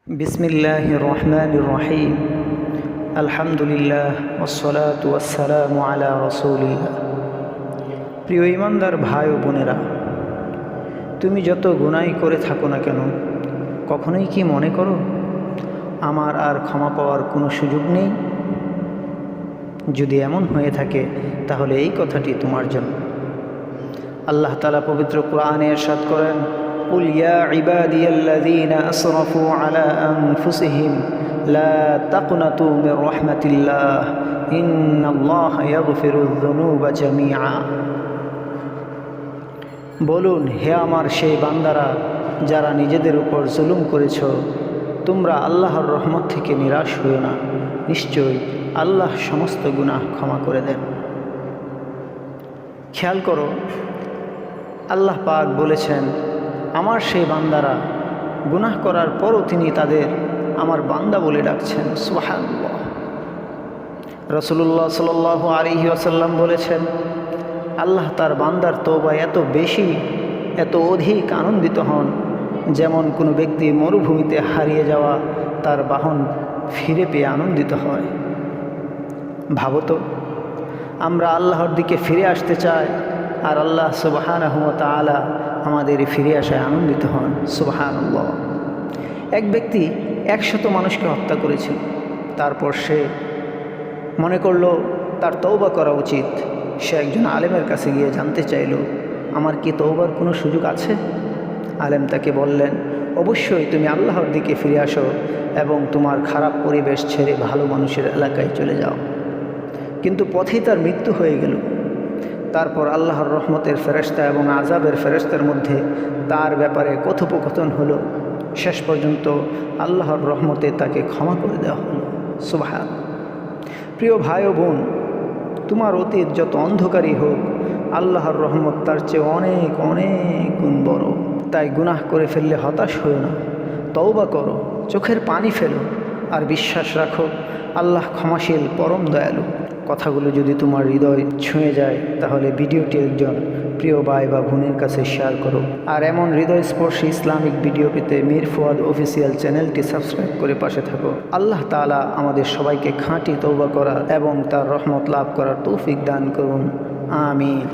বিসমিল্লাহির রহমানির রহিম। আলহামদুলিল্লাহ ওয়াসসালাতু ওয়াসসালামু আলা রাসূলিল্লাহ। প্রিয় ঈমানদার ভাই ও বোনেরা, তুমি যত গুনাহ করে থাকো না কেন, কখনোই কি মনে করো আমার আর ক্ষমা পাওয়ার কোনো সুযোগ নেই? যদি এমন হয়ে থাকে তাহলে এই কথাটি তোমার জন্য। আল্লাহ তাআলা পবিত্র কোরআনে ইরশাদ করেন, قل يا عبادي الذين أسرفوا على أنفسهم لا تقنطوا من رحمة الله إن الله يغفر الذنوب جميعا। বলুন, হে আমার সেই বান্দারা যারা নিজেদের উপর জুলুম করেছ, তোমরা আল্লাহর রহমত থেকে নিরাশ হইও না, নিশ্চয়ই আল্লাহ সমস্ত গুনাহ ক্ষমা করে দেন। খেয়াল করো, আল্লাহ পাক বলেছেন আমার সেই বান্দারা গুনাহ করার পরও তিনি তাদের আমার বান্দা বলে ডাকছেন। সুবহানাল্লাহ। রাসূলুল্লাহ সাল্লাল্লাহু আলাইহি ওয়াসাল্লাম বলেছেন আল্লাহ তার বান্দার তওবায় এত বেশি, এত অধিক আনন্দিত হন যেমন কোনো ব্যক্তি মরুভূমিতে হারিয়ে যাওয়া তার বাহন ফিরে পেয়ে আনন্দিত হয়। ভাবো তো, আমরা আল্লাহর দিকে ফিরে আসতে চাই আর আল্লাহ সুবহানাহু ওয়া তাআলা আমাদের ফিরে আসায় আনন্দিত হন। সুবহানাল্লাহ। এক ব্যক্তি 100 মানুষকে হত্যা করেছিল। তারপর সে মনে করলো তার তওবা করা উচিত। সে একজন আলেমের কাছে গিয়ে জানতে চাইল, আমার কি তওবার কোনো সুযোগ আছে? আলেম তাকে বললেন, অবশ্যই তুমি আল্লাহর দিকে ফিরে আসো এবং তোমার খারাপ পরিবেশ ছেড়ে ভালো মানুষের এলাকায় চলে যাও। কিন্তু পথেই তার মৃত্যু হয়ে গেল। তারপর আল্লাহর রহমতের ফেরেশতা এবং আযাবের ফেরেশতার মধ্যে তার ব্যাপারে কথোপকথন হলো। শেষ পর্যন্ত আল্লাহর রহমতে তাকে ক্ষমা করে দেওয়া হলো। সুবহান। প্রিয় ভাই ও বোন, তোমার অতীত যত অন্ধকারই হোক, আল্লাহর রহমত তার চেয়ে অনেক অনেক গুণ বড়। তাই গুনাহ করে ফেললে হতাশ হও না, তওবা করো, চোখের পানি ফেলো আর বিশ্বাস রাখো আল্লাহ ক্ষমাশীল, পরম দয়ালু। কথাগুলো যদি তোমার হৃদয় ছুঁয়ে যায় তাহলে ভিডিওটি একজন প্রিয় ভাই বা বোনের কাছে শেয়ার করো। আর এমন হৃদয়স্পর্শী ইসলামিক ভিডিও পেতে মীর ফুয়াদ অফিসিয়াল চ্যানেলটি সাবস্ক্রাইব করে পাশে থাকো। আল্লাহ তাআলা আমাদের সবাইকে খাঁটি তওবা করার এবং তার রহমত লাভ করার তৌফিক দান করুন। আমিন।